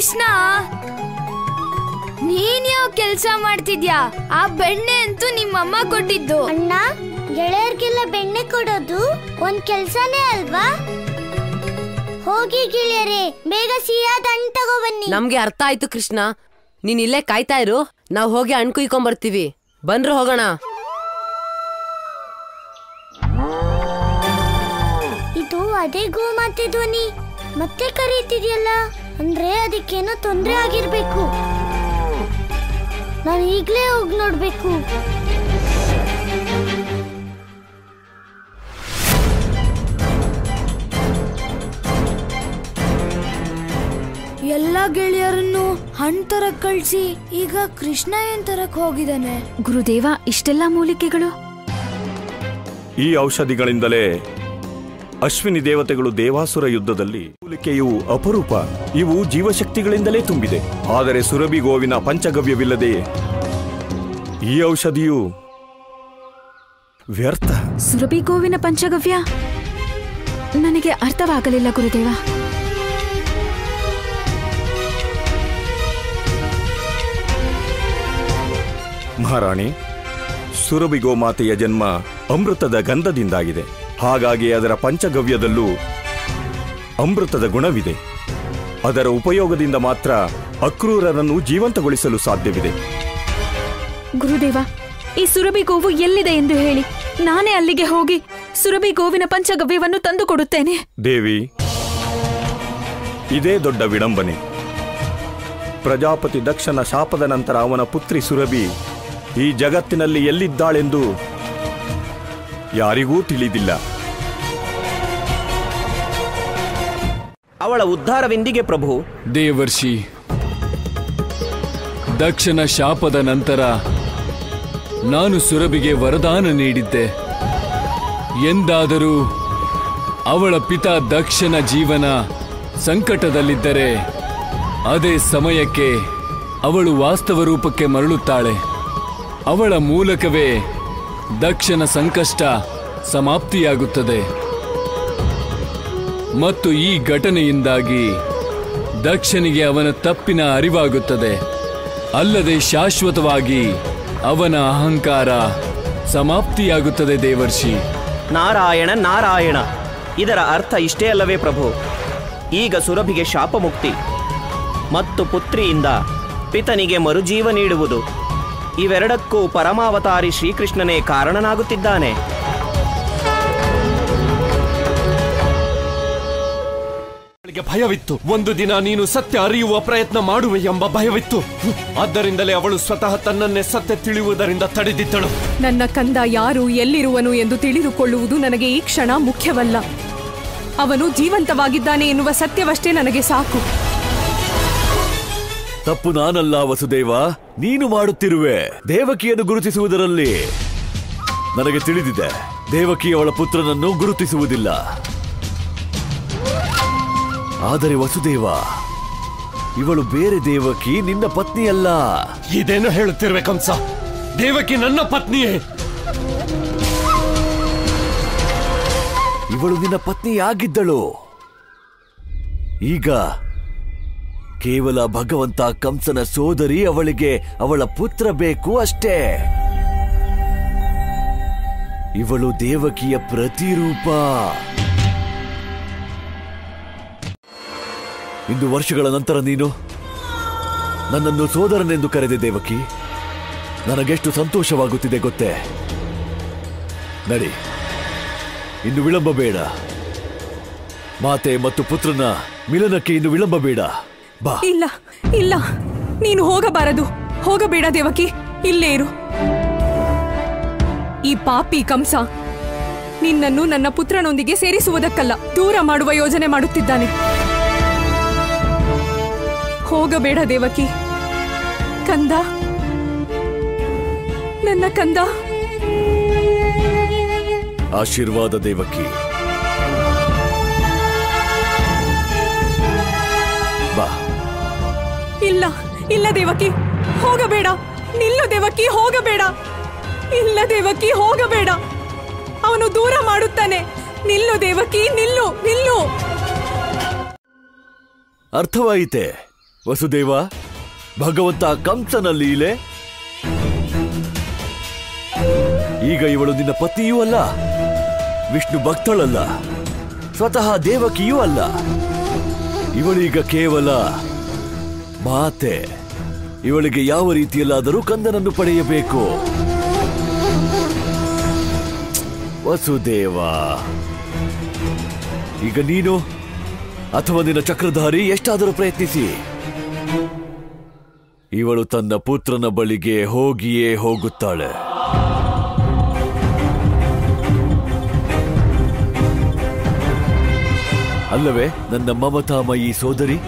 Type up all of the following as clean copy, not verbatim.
ಕೃಷ್ಣ, ನೀನ್ ಯಾವ ಕೆಲ್ಸ ಮಾಡ್ತಿದ್ಯಾ? ಆ ಬೆಣ್ಣೆ ಅಂತೂ ನಿಮ್ಮಮ್ಮ ಕೊಟ್ಟಿದ್ದು. ಅಣ್ಣ, ಗೆಳೆಯರ್ಗೆಲ್ಲ ಬೆಣ್ಣೆ ಕೊಡೋದು ಒಂದ್ ಕೆಲ್ಸನೇ ಅಲ್ವಾ? ಹೋಗಿ ಗೆಳೆಯರೇ, ಬೇಗ ಸಿಹಿಯಾದ ಹಣ್ಣು ತಗೋ ಬನ್ನಿ. ನಮ್ಗೆ ಅರ್ಥ ಆಯ್ತು ಕೃಷ್ಣ, ನೀನ್ ಇಲ್ಲೇ ಕಾಯ್ತಾ ಇರು, ನಾವ್ ಹೋಗಿ ಹಣ್ಣು ಕುಯ್ಕೊಂಡ್ ಬರ್ತೀವಿ. ಬಂದ್ರು ಹೋಗೋಣ. ಇದು ಅದೇ ಗೋಮಾತೆ ಧ್ವನಿ ಮತ್ತೆ ಕರೀತಿದ್ಯಲ್ಲ, ಅಂದ್ರೆ ಅದಕ್ಕೇನೋ ತೊಂದ್ರೆ ಆಗಿರ್ಬೇಕು. ನಾನು ಈಗ್ಲೇ ಹೋಗಿ ನೋಡ್ಬೇಕು. ಎಲ್ಲ ಗೆಳೆಯರನ್ನು ಹಣ್ಣು ತರಕ್ ಕಳ್ಸಿ ಈಗ ಕೃಷ್ಣ ಏನ್ ತರಕ್ ಹೋಗಿದ್ದಾನೆ? ಗುರುದೇವ, ಇಷ್ಟೆಲ್ಲಾ ಮೂಲಿಕೆಗಳು? ಈ ಔಷಧಿಗಳಿಂದಲೇ ಅಶ್ವಿನಿ ದೇವತೆಗಳು ದೇವಾಸುರ ಯುದ್ಧದಲ್ಲಿ ಮೂಲಿಕೆಯು ಅಪರೂಪ. ಇವು ಜೀವಶಕ್ತಿಗಳಿಂದಲೇ ತುಂಬಿದೆ. ಆದರೆ ಸುರಭಿ ಗೋವಿನ ಪಂಚಗವ್ಯವಿಲ್ಲದೆ ಈ ಔಷಧಿಯು ವ್ಯರ್ಥ. ಸುರಭಿ ಗೋವಿನ ಪಂಚಗವ್ಯ ನನಗೆ ಅರ್ಥವಾಗಲಿಲ್ಲ ಗುರುದೇವ. ಮಹಾರಾಣಿ, ಸುರಭಿ ಗೋಮಾತೆಯ ಜನ್ಮ ಅಮೃತದ ಗಂಧದಿಂದಾಗಿದೆ. ಹಾಗಾಗಿ ಅದರ ಪಂಚಗವ್ಯದಲ್ಲೂ ಅಮೃತದ ಗುಣವಿದೆ. ಅದರ ಉಪಯೋಗದಿಂದ ಮಾತ್ರ ಅಕ್ರೂರರನ್ನು ಜೀವಂತಗೊಳಿಸಲು ಸಾಧ್ಯವಿದೆ. ಗುರುದೇವ, ಈ ಸುರಭಿ ಗೋವು ಎಲ್ಲಿದೆ ಎಂದು ಹೇಳಿ, ನಾನೇ ಅಲ್ಲಿಗೆ ಹೋಗಿ ಸುರಭಿ ಗೋವಿನ ಪಂಚಗವ್ಯವನ್ನು ತಂದು ಕೊಡುತ್ತೇನೆ. ದೇವಿ, ಇದೇ ದೊಡ್ಡ ವಿಡಂಬನೆ. ಪ್ರಜಾಪತಿ ದಕ್ಷನ ಶಾಪದ ನಂತರ ಅವನ ಪುತ್ರಿ ಸುರಭಿ ಈ ಜಗತ್ತಿನಲ್ಲಿ ಎಲ್ಲಿದ್ದಾಳೆಂದು ಯಾರಿಗೂ ತಿಳಿದಿಲ್ಲ. ಅವಳ ಉದ್ಧಾರವೆಂದಿಗೆ ಪ್ರಭು? ದೇವರ್ಷಿ, ದಕ್ಷನ ಶಾಪದ ನಂತರ ನಾನು ಸುರಭಿಗೆ ವರದಾನ ನೀಡಿದ್ದೆ. ಎಂದಾದರೂ ಅವಳ ಪಿತಾ ದಕ್ಷನ ಜೀವನ ಸಂಕಟದಲ್ಲಿದ್ದರೆ ಅದೇ ಸಮಯಕ್ಕೆ ಅವಳು ವಾಸ್ತವ ರೂಪಕ್ಕೆ ಮರಳುತ್ತಾಳೆ. ಅವಳ ಮೂಲಕವೇ ದಕ್ಷನ ಸಂಕಷ್ಟ ಸಮಾಪ್ತಿಯಾಗುತ್ತದೆ. ಮತ್ತು ಈ ಘಟನೆಯಿಂದಾಗಿ ದಕ್ಷನಿಗೆ ಅವನ ತಪ್ಪಿನ ಅರಿವಾಗುತ್ತದೆ. ಅಲ್ಲದೆ ಶಾಶ್ವತವಾಗಿ ಅವನ ಅಹಂಕಾರ ಸಮಾಪ್ತಿಯಾಗುತ್ತದೆ. ದೇವರ್ಷಿ, ನಾರಾಯಣ ನಾರಾಯಣ, ಇದರ ಅರ್ಥ ಇಷ್ಟೇ ಅಲ್ಲವೇ ಪ್ರಭು? ಈಗ ಸುರಭಿಗೆ ಶಾಪ ಮುಕ್ತಿ ಮತ್ತು ಪುತ್ರಿಯಿಂದ ಪಿತನಿಗೆ ಮರುಜೀವ ನೀಡುವುದು, ಇವೆರಡಕ್ಕೂ ಪರಮಾವತಾರಿ ಶ್ರೀಕೃಷ್ಣನೇ ಕಾರಣನಾಗುತ್ತಿದ್ದಾನೆ. ಭಯವಿತ್ತು. ಒಂದು ದಿನ ನೀನು ಸತ್ಯ ಅರಿಯುವ ಪ್ರಯತ್ನ ಮಾಡುವೆ ಎಂಬ ಭಯವಿತ್ತು. ಆದ್ದರಿಂದಲೇ ಅವಳು ಸ್ವತಃ ತನ್ನನ್ನೇ ಸತ್ಯ ತಿಳಿಯುವುದರಿಂದ ತಡೆದಿದ್ದಳು. ನನ್ನ ಕಂದ ಯಾರು, ಎಲ್ಲಿರುವನು ಎಂದು ತಿಳಿದುಕೊಳ್ಳುವುದು ನನಗೆ ಈ ಕ್ಷಣ ಮುಖ್ಯವಲ್ಲ. ಅವನು ಜೀವಂತವಾಗಿದ್ದಾನೆ ಎನ್ನುವ ಸತ್ಯವಷ್ಟೇ ನನಗೆ ಸಾಕು. ತಪ್ಪು ನಾನಲ್ಲ ವಸುದೇವ, ನೀನು ಮಾಡುತ್ತಿರುವೆ. ದೇವಕಿಯನ್ನು ಗುರುತಿಸುವುದರಲ್ಲಿ ನನಗೆ ತಿಳಿದಿದೆ. ದೇವಕಿ ಅವಳ ಪುತ್ರನನ್ನು ಗುರುತಿಸುವುದಿಲ್ಲ. ಆದರೆ ವಸುದೇವ, ಇವಳು ಬೇರೆ ದೇವಕಿ, ನಿನ್ನ ಪತ್ನಿಯಲ್ಲ. ಇದೇನು ಹೇಳುತ್ತಿರುವೆ ಕಂಸ? ದೇವಕಿ ನನ್ನ ಪತ್ನಿಯೇ. ಇವಳು ನಿನ್ನ ಪತ್ನಿಯಾಗಿದ್ದಳು. ಈಗ ಕೇವಲ ಭಗವಂತ ಕಂಸನ ಸೋದರಿ, ಅವಳಿಗೆ ಅವಳ ಪುತ್ರ ಬೇಕು ಅಷ್ಟೇ. ಇವಳು ದೇವಕಿಯ ಪ್ರತಿರೂಪ. ಇಂದು ವರ್ಷಗಳ ನಂತರ ನೀನು ನನ್ನನ್ನು ಸೋದರನೆಂದು ಕರೆದೆ ದೇವಕಿ. ನನಗೆಷ್ಟು ಸಂತೋಷವಾಗುತ್ತಿದೆ ಗೊತ್ತೇ. ನಡಿ, ಇನ್ನು ವಿಳಂಬ ಬೇಡ. ಮಾತೆ ಮತ್ತು ಪುತ್ರನ ಮಿಲನಕ್ಕೆ ಇನ್ನು ವಿಳಂಬ ಬೇಡ. ಬಾ. ಇಲ್ಲ ಇಲ್ಲ, ನೀನು ಹೋಗಬಾರದು. ಹೋಗಬೇಡ ದೇವಕಿ, ಇಲ್ಲೇ ಇರು. ಈ ಪಾಪಿ ಕಂಸ ನಿನ್ನನ್ನು ನನ್ನ ಪುತ್ರನೊಂದಿಗೆ ಸೇರಿಸುವುದಕ್ಕಲ್ಲ, ದೂರ ಮಾಡುವ ಯೋಜನೆ ಮಾಡುತ್ತಿದ್ದಾನೆ. ಹೋಗಬೇಡ ದೇವಕಿ. ಕಂದ, ನನ್ನ ಕಂದ. ಆಶೀರ್ವಾದ ದೇವಕಿ. ಬಾ. ಇಲ್ಲ ಇಲ್ಲ ದೇವಕಿ, ಹೋಗಬೇಡ. ನಿಲ್ಲು ದೇವಕಿ, ಹೋಗಬೇಡ. ಇಲ್ಲ ದೇವಕಿ, ಹೋಗಬೇಡ. ಅವನು ದೂರ ಮಾಡುತ್ತಾನೆ. ನಿಲ್ಲು ದೇವಕಿ, ನಿಲ್ಲು ನಿಲ್ಲು. ಅರ್ಥವಾಯಿತೆ. ವಸುದೇವ, ಭಗವಂತ ಕಂಸನ ಲೀಲೆ. ಈಗ ಇವಳು ನಿನ್ನ ಪತಿಯೂ ಅಲ್ಲ, ವಿಷ್ಣು ಭಕ್ತಳಲ್ಲ, ಸ್ವತಃ ದೇವಕಿಯೂ ಅಲ್ಲ. ಇವಳೀಗ ಕೇವಲ ಮಾತೆ. ಇವಳಿಗೆ ಯಾವ ರೀತಿಯಲ್ಲಾದರೂ ಕಂದನನ್ನು ಪಡೆಯಬೇಕು. ವಸುದೇವ, ಈಗ ನೀನು ಅಥವಾ ನಿನ್ನ ಚಕ್ರಧಾರಿ ಎಷ್ಟಾದರೂ ಪ್ರಯತ್ನಿಸಿ, ಇವಳು ತನ್ನ ಪುತ್ರನ ಬಳಿಗೆ ಹೋಗಿಯೇ ಹೋಗುತ್ತಾಳೆ. ಅಲ್ಲವೇ ನನ್ನ ಮಮತಾಮಯಿ ಸೋದರಿ?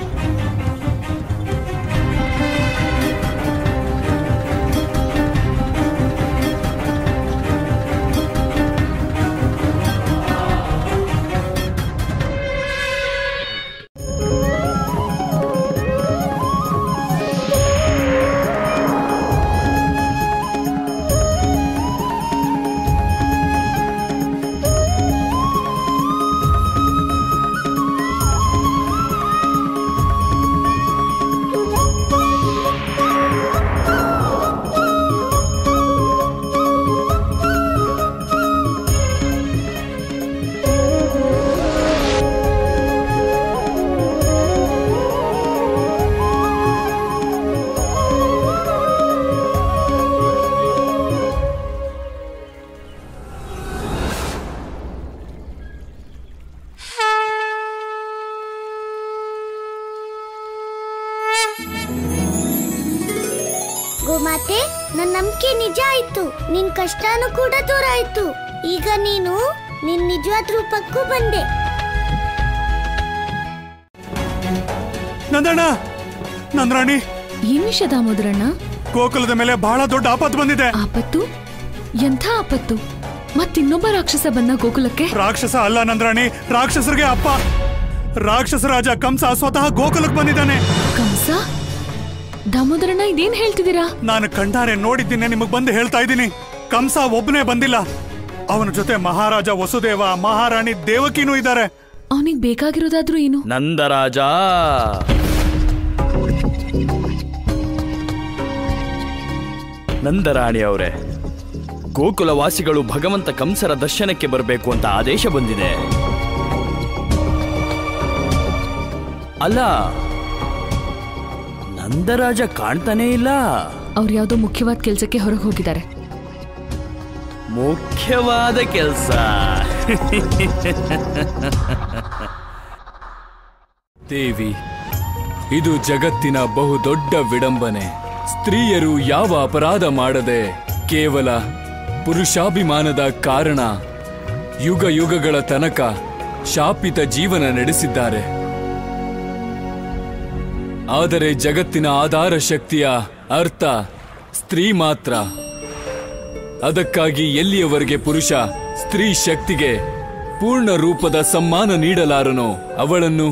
ಗೋಮಾತೆ, ನನ್ನ ನಂಬಿಕೆ ನಿಜ ಆಯ್ತು. ನಿನ್ ಕಷ್ಟನೂ ಕೂಡ ದೂರ ಆಯ್ತು. ಈಗ ನೀನು ನಿನ್ ನಿಜವಾದ ರೂಪಕ್ಕೂ ಬಂದೆ. ನಂದಣ್ಣ, ನಂದ್ರಾಣಿ, ಏನ್ ವಿಷಯ ದಾಮೋದರಣ್ಣ? ಗೋಕುಲದ ಮೇಲೆ ಬಹಳ ದೊಡ್ಡ ಆಪತ್ತು ಬಂದಿದೆ. ಆಪತ್ತು? ಎಂಥ ಆಪತ್ತು? ಮತ್ತಿನ್ನೊಬ್ಬ ರಾಕ್ಷಸ ಬಂದ ಗೋಕುಲಕ್ಕೆ? ರಾಕ್ಷಸ ಅಲ್ಲ ನಂದ್ರಾಣಿ, ರಾಕ್ಷಸರಿಗೆ ಅಪ್ಪ. ರಾಕ್ಷಸ ರಾಜ ಕಂಸ ಸ್ವತಃ ಗೋಕುಲಕ್ಕೆ ಬಂದಿದ್ದಾನೆ. ಕಂಸ? ದಾಮೋದರಣ್ಣ, ಇದೇನ್ ಹೇಳ್ತಿದ್ದೀರಾ? ನಾನು ಕಣ್ಣಾರೆ ನೋಡಿದ್ದೀನಿ, ನಿಮಗ್ ಬಂದು ಹೇಳ್ತಾ ಇದ್ದೀನಿ. ಕಂಸ ಒಬ್ಬನೇ ಬಂದಿಲ್ಲ, ಅವನ ಜೊತೆ ಮಹಾರಾಜ ವಸುದೇವ, ಮಹಾರಾಣಿ ದೇವಕಿನೂ ಇದ್ದಾರೆ. ಅವನಿಗೆ ಬೇಕಾಗಿರೋದಾದ್ರೂ ಏನು? ನಂದರಾಜ, ನಂದರಾಣಿ ಅವರೇ, ಗೋಕುಲವಾಸಿಗಳು ಭಗವಂತ ಕಂಸರ ದರ್ಶನಕ್ಕೆ ಬರಬೇಕು ಅಂತ ಆದೇಶ ಬಂದಿದೆ. ಅಲ್ಲ, ನಂದರಾಜ ಕಾಣ್ತಾನೇ ಇಲ್ಲ. ಅವ್ರು ಯಾವ್ದೋ ಮುಖ್ಯವಾದ ಕೆಲ್ಸಕ್ಕೆ ಹೊರಗೆ ಹೋಗಿದ್ದಾರೆ. ಮುಖ್ಯವಾದ ಕೆಲಸ? ದೇವಿ, ಇದು ಜಗತ್ತಿನ ಬಹುದೊಡ್ಡ ವಿಡಂಬನೆ. ಸ್ತ್ರೀಯರು ಯಾವ ಅಪರಾಧ ಮಾಡದೆ ಕೇವಲ ಪುರುಷಾಭಿಮಾನದ ಕಾರಣ ಯುಗ ಯುಗಗಳ ತನಕ ಶಾಪಿತ ಜೀವನ ನಡೆಸಿದ್ದಾರೆ. ಆದರೆ ಜಗತ್ತಿನ ಆಧಾರ ಶಕ್ತಿಯ ಅರ್ಥ ಸ್ತ್ರೀ ಮಾತ್ರ. ಅದಕ್ಕಾಗಿ ಎಲ್ಲಿಯವರೆಗೆ ಪುರುಷ ಸ್ತ್ರೀ ಶಕ್ತಿಗೆ ಪೂರ್ಣ ರೂಪದ ಸಮ್ಮಾನ ನೀಡಲಾರನೋ, ಅವಳನ್ನು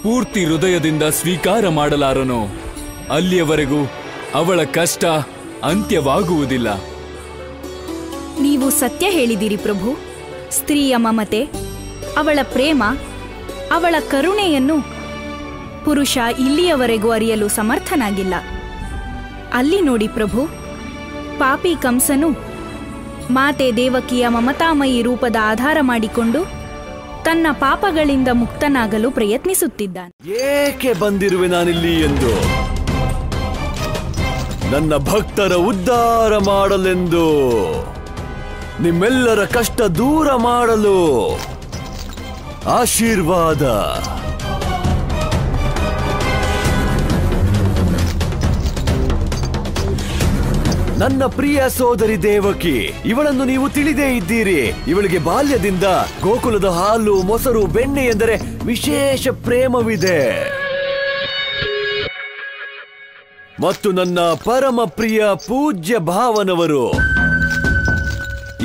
ಪೂರ್ತಿ ಹೃದಯದಿಂದ ಸ್ವೀಕಾರ ಮಾಡಲಾರನೋ, ಅಲ್ಲಿಯವರೆಗೂ ಅವಳ ಕಷ್ಟ ಅಂತ್ಯವಾಗುವುದಿಲ್ಲ. ನೀವು ಸತ್ಯ ಹೇಳಿದಿರಿ ಪ್ರಭು. ಸ್ತ್ರೀಯ ಮಮತೆ, ಅವಳ ಪ್ರೇಮ, ಅವಳ ಕರುಣೆಯನ್ನು ಪುರುಷ ಇಲ್ಲಿಯವರೆಗೂ ಅರಿಯಲು ಸಮರ್ಥನಾಗಿಲ್ಲ. ಅಲ್ಲಿ ನೋಡಿ ಪ್ರಭು, ಪಾಪಿ ಕಂಸನು ಮಾತೆ ದೇವಕಿಯ ಮಮತಾಮಯಿ ರೂಪದ ಆಧಾರ ಮಾಡಿಕೊಂಡು ತನ್ನ ಪಾಪಗಳಿಂದ ಮುಕ್ತನಾಗಲು ಪ್ರಯತ್ನಿಸುತ್ತಿದ್ದಾನೆ. ಏಕೆ ಬಂದಿರುವೆ ನಾನಿಲ್ಲಿ ಎಂದು? ನನ್ನ ಭಕ್ತರ ಉದ್ಧಾರ ಮಾಡಲೆಂದು, ನಿಮ್ಮೆಲ್ಲರ ಕಷ್ಟ ದೂರ ಮಾಡಲು ಆಶೀರ್ವಾದ. ನನ್ನ ಪ್ರಿಯ ಸೋದರಿ ದೇವಕಿ, ಇವಳನ್ನು ನೀವು ತಿಳಿದೇ ಇದ್ದೀರಿ. ಇವಳಿಗೆ ಬಾಲ್ಯದಿಂದ ಗೋಕುಲದ ಹಾಲು, ಮೊಸರು, ಬೆಣ್ಣೆ ಎಂದರೆ ವಿಶೇಷ ಪ್ರೇಮವಿದೆ. ಮತ್ತು ನನ್ನ ಪರಮ ಪ್ರಿಯ ಪೂಜ್ಯ ಭಾವನವರು,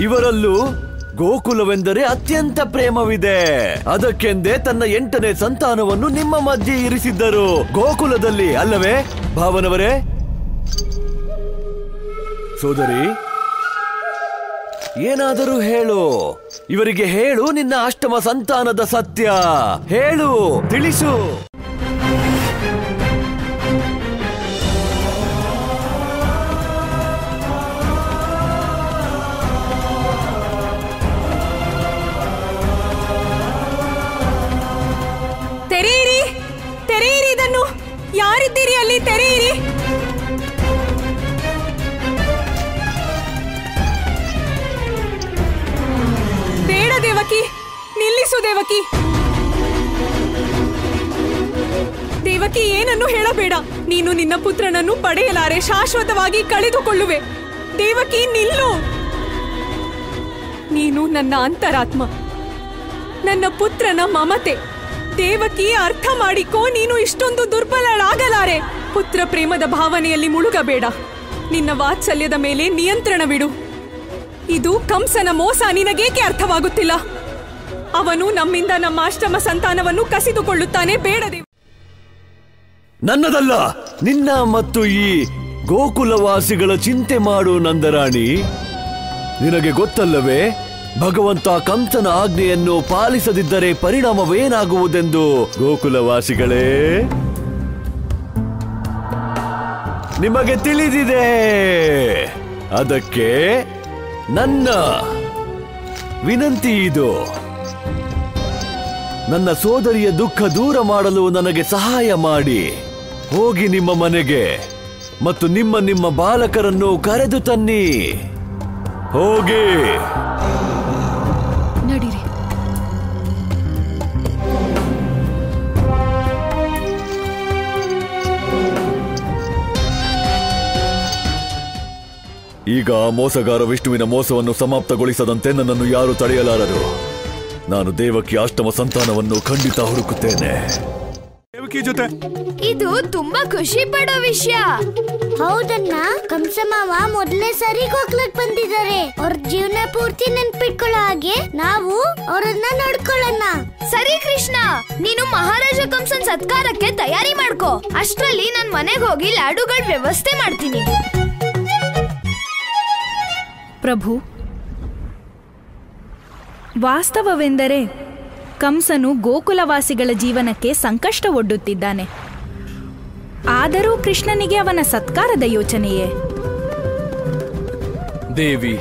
ಇವರಲ್ಲೂ ಗೋಕುಲವೆಂದರೆ ಅತ್ಯಂತ ಪ್ರೇಮವಿದೆ. ಅದಕ್ಕೆಂದೇ ತನ್ನ 8ನೇ ಸಂತಾನವನ್ನು ನಿಮ್ಮ ಮಧ್ಯೆ ಇರಿಸಿದ್ದರು ಗೋಕುಲದಲ್ಲಿ, ಅಲ್ಲವೇ ಭಾವನವರೇ? ಸೋದರಿ, ಏನಾದರೂ ಹೇಳು. ಇವರಿಗೆ ಹೇಳು ನಿನ್ನ ಅಷ್ಟಮ ಸಂತಾನದ ಸತ್ಯ. ಹೇಳು, ತಿಳಿಸು. ತೆರೆಯಿರಿ. ಬೇಡ ದೇವಕಿ, ನಿಲ್ಲಿಸು ದೇವಕಿ. ದೇವಕಿ, ಏನನ್ನು ಹೇಳಬೇಡ. ನೀನು ನಿನ್ನ ಪುತ್ರನನ್ನು ಪಡೆಯಲಾರೆ, ಶಾಶ್ವತವಾಗಿ ಕಳೆದುಕೊಳ್ಳುವೆ. ದೇವಕಿ, ನಿಲ್ಲು. ನೀನು ನನ್ನ ಅಂತರಾತ್ಮ, ನನ್ನ ಪುತ್ರನ ಮಮತೆ. ದೇವಕಿ, ಅರ್ಥ ಮಾಡಿಕೋ, ನೀನು ಇಷ್ಟೊಂದು ದುರ್ಬಲಳಾಗಲಾರೆ. ಪುತ್ರ ಪ್ರೇಮದ ಭಾವನೆಯಲ್ಲಿ ಮುಳುಗಬೇಡ. ನಿನ್ನ ವಾತ್ಸಲ್ಯದ ಮೇಲೆ ನಿಯಂತ್ರಣವಿಡು. ಇದು ಕಂಸನ ಮೋಸ ನಿನಗೇಕೆ ಅರ್ಥವಾಗುತ್ತಿಲ್ಲ? ಅವನು ನಮ್ಮಿಂದ ನಮ್ಮ ಆಶ್ರಮ ಸಂತಾನವನ್ನು ಕಸಿದುಕೊಳ್ಳುತ್ತಾನೆ. ಬೇಡ ದೇವ. ನನ್ನದಲ್ಲ, ನಿನ್ನ ಮತ್ತು ಈ ಗೋಕುಲವಾಸಿಗಳ ಚಿಂತೆ ಮಾಡು ನಂದರಾಣಿ. ನಿನಗೆ ಗೊತ್ತಲ್ಲವೇ, ಭಗವಂತ ಕಂಸನ ಆಜ್ಞೆಯನ್ನು ಪಾಲಿಸದಿದ್ದರೆ ಪರಿಣಾಮವೇನಾಗುವುದೆಂದು? ಗೋಕುಲವಾಸಿಗಳೇ, ನಿಮಗೆ ತಿಳಿದಿದೆ. ಅದಕ್ಕೆ ನನ್ನ ವಿನಂತಿ ಇದು. ನನ್ನ ಸೋದರಿಯ ದುಃಖ ದೂರ ಮಾಡಲು ನನಗೆ ಸಹಾಯ ಮಾಡಿ. ಹೋಗಿ ನಿಮ್ಮ ಮನೆಗೆ ಮತ್ತು ನಿಮ್ಮ ಬಾಲಕರನ್ನು ಕರೆದು ತನ್ನಿ. ಹೋಗಿ. ನಡೀರಿ. ಈಗ ಮೋಸಗಾರ ವಿಷ್ಣುವಿನ ಮೋಸವನ್ನು ಸಮಾಪ್ತಗೊಳಿಸದಂತೆ ನನ್ನನ್ನು ಯಾರು ತಡೆಯಲಾರರು. ನಾನು ದೇವಕಿ ಅಷ್ಟಮ ಸಂತಾನವನ್ನು ಖಂಡಿತ ಹುಡುಕುತ್ತೇನೆ. ದೇವಕಿ ಜೊತೆ ಇದು ತುಂಬಾ ಖುಷಿ ಪಡೋ ವಿಷಯ. ಹೌದಣ್ಣ, ಕಂಸಮಾವ ಮೊದಲನೇ ಸರಿ ಗೋಕ್ಲಕ್ ಬಂದಿದ್ದಾರೆ. ಅವ್ರ ಜೀವನ ಪೂರ್ತಿ ನೆನ್ಪಿಟ್ಕೊಳ್ಳೋ ಹಾಗೆ ನಾವು ಅವರನ್ನ ನೋಡ್ಕೊಳ್ಳೋಣ. ಸರಿ ಕೃಷ್ಣ, ನೀನು ಮಹಾರಾಜ ಕಂಸನ್ ಸತ್ಕಾರಕ್ಕೆ ತಯಾರಿ ಮಾಡ್ಕೋ. ಅಷ್ಟ್ರಲ್ಲಿ ನನ್ ಮನೆಗೆ ಹೋಗಿ ಲಾಡುಗಳ ವ್ಯವಸ್ಥೆ ಮಾಡ್ತೀನಿ. ಪ್ರಭು, ವಾಸ್ತವವೆಂದರೆ ಕಂಸನು ಗೋಕುಲವಾಸಿಗಳ ಜೀವನಕ್ಕೆ ಸಂಕಷ್ಟ ಒಡ್ಡುತ್ತಿದ್ದಾನೆ. ಆದರೂ ಕೃಷ್ಣನಿಗೆ ಅವನ ಸತ್ಕಾರದ ಯೋಚನೆಯೇ. ದೇವಿ,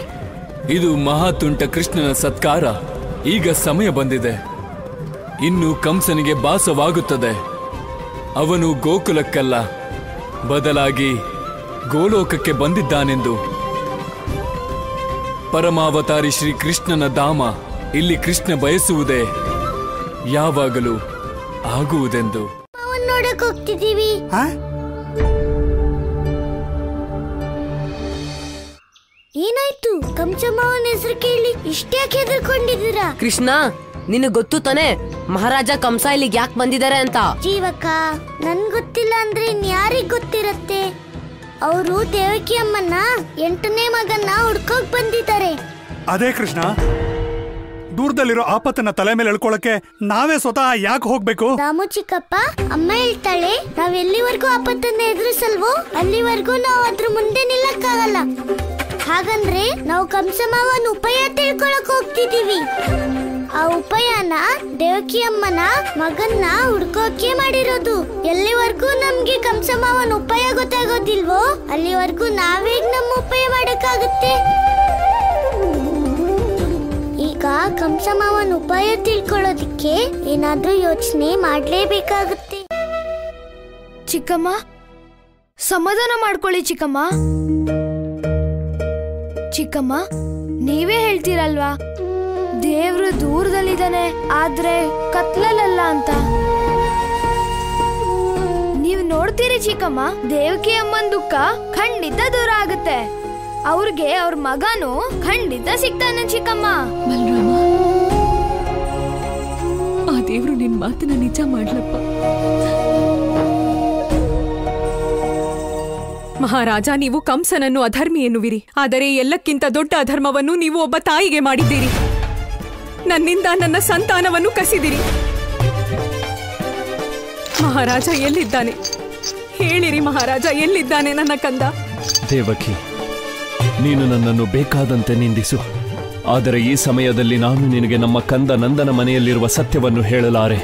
ಇದು ಮಹಾತುಂಟ ಕೃಷ್ಣನ ಸತ್ಕಾರ. ಈಗ ಸಮಯ ಬಂದಿದೆ. ಇನ್ನು ಕಂಸನಿಗೆ ಭಾಸವಾಗುತ್ತದೆ ಅವನು ಗೋಕುಲಕ್ಕಲ್ಲ, ಬದಲಾಗಿ ಗೋಲೋಕಕ್ಕೆ ಬಂದಿದ್ದಾನೆಂದು. ಪರಮಾವತಾರಿ ಶ್ರೀ ಕೃಷ್ಣನ ಧಾಮ ಇಲ್ಲಿ ಕೃಷ್ಣ ಬಯಸುವುದೇ ಯಾವಾಗಲೂ ಆಗುವುದೆಂದು. ನೋಡಕ್ ಹೋಗ್ತಿದ್ದೀವಿ. ಏನಾಯ್ತು? ಕಂಸಮ್ಮನ ಹೆಸರು ಕೇಳಿ ಇಷ್ಟ್ಯಾಕೆ ಹೆದರ್ಕೊಂಡಿದ್ದೀರಾ? ಕೃಷ್ಣ, ನಿನಗೆ ಗೊತ್ತು ತಾನೆ ಮಹಾರಾಜ ಕಂಸ ಇಲ್ಲಿಗೆ ಯಾಕೆ ಬಂದಿದ್ದಾರೆ ಅಂತ? ಜೀವಕ, ನನ್ ಗೊತ್ತಿಲ್ಲ ಅಂದ್ರೆ ಇನ್ಯಾರಿಗ್ ಗೊತ್ತಿರತ್ತೆ? ಅವರು ದೇವಕಿ ಅಮ್ಮನ 8ನೇ ಮಗನ್ನ ಹುಡ್ಕೋಕ್ ಬಂದಿದ್ದಾರೆ. ಅದೇ ಕೃಷ್ಣ, ದೂರದಲ್ಲಿರೋ ಆಪತ್ತನ್ನ ತಲೆ ಮೇಲೆ ಎಳ್ಕೊಳಕ್ಕೆ ನಾವೇ ಸ್ವತಃ ಯಾಕೆ ಹೋಗ್ಬೇಕು? ರಾಮು ಚಿಕ್ಕಪ್ಪ, ಅಮ್ಮ ಹೇಳ್ತಾಳೆ, ನಾವ್ ಎಲ್ಲಿವರೆಗೂ ಆಪತ್ತನ್ನ ಎದುರಿಸಲ್ವೋ ಅಲ್ಲಿವರೆಗೂ ನಾವು ಅದ್ರ ಮುಂದೆ ನಿಲ್ಲಕ್ಕಾಗಲ್ಲ. ಹಾಗಂದ್ರೆ ನಾವು ಕಂಸಮಾವನ ಉಪಾಯ ತಿಳ್ಕೊಳಕ್ ಹೋಗ್ತಿದೀವಿ. ಆ ಉಪಾಯನ ದೇವಕಿ ಅಮ್ಮನ ಮಗನ್ನ ಹುಡ್ಕೋಕೆ ಮಾಡಿರೋದು. ಎಲ್ಲಿವರೆಗೂ ನಮ್ಗೆ ಕಂಸಮಾವನ ಉಪಾಯ ಗೊತ್ತಾಗೋದಿಲ್ವೋ ಅಲ್ಲಿವರೆಗೂ ನಾವೇಗ್ ನಮ್ಮ ಉಪಾಯ ಮಾಡಕ್ಕಾಗುತ್ತೆ? ಈಗ ಕಂಸಮಾವನ ಉಪಾಯ ತಿಳ್ಕೊಳ್ಳೋದಿಕ್ಕೆ ಏನಾದ್ರೂ ಯೋಚನೆ ಮಾಡ್ಲೇಬೇಕಾಗುತ್ತೆ. ಚಿಕ್ಕಮ್ಮ, ಸಮಾಧಾನ ಮಾಡ್ಕೊಳ್ಳಿ ಚಿಕ್ಕಮ್ಮ. ಚಿಕ್ಕಮ್ಮ, ನೀವೇ ಹೇಳ್ತೀರಲ್ವಾ ದೇವ್ರು ದೂರದಲ್ಲಿದ್ದಾನೆ ಆದ್ರೆ ಕತ್ಲಲ್ಲ ಅಂತ. ನೀವ್ ನೋಡ್ತೀರಿ ಚಿಕ್ಕಮ್ಮ, ದೇವಕಿ ಅಮ್ಮನ್ ದುಃಖ ಖಂಡಿತ ದೂರ ಆಗುತ್ತೆ. ಅವ್ರಿಗೆ ಅವ್ರ ಮಗನು ಖಂಡಿತ ಸಿಗ್ತಾನೆ ಚಿಕ್ಕಮ್ಮ. ಬಲರಾಮ, ಆ ದೇವ್ರು ನಿನ್ ಮಾತನ್ನ ನಿಜ ಮಾಡ್ಲಪ್ಪ. ಮಹಾರಾಜ, ನೀವು ಕಂಸನನ್ನು ಅಧರ್ಮಿ ಎನ್ನುವಿರಿ, ಆದರೆ ಎಲ್ಲಕ್ಕಿಂತ ದೊಡ್ಡ ಅಧರ್ಮವನ್ನು ನೀವು ಒಬ್ಬ ತಾಯಿಗೆ ಮಾಡಿದ್ದೀರಿ. ನನ್ನಿಂದ ನನ್ನ ಸಂತಾನವನ್ನು ಕಸಿದಿರಿ. ಮಹಾರಾಜ ಎಲ್ಲಿದ್ದಾನೆ? ಹೇಳಿರಿ ಮಹಾರಾಜ, ಎಲ್ಲಿದ್ದಾನೆ ನನ್ನ ಕಂದ? ದೇವಕಿ, ನೀನು ನನ್ನನ್ನು ಬೇಕಾದಂತೆ ನಿಂದಿಸು, ಆದರೆ ಈ ಸಮಯದಲ್ಲಿ ನಾನು ನಿನಗೆ ನಮ್ಮ ಕಂದ ನಂದನ ಮನೆಯಲ್ಲಿರುವ ಸತ್ಯವನ್ನು ಹೇಳಲಾರೆ.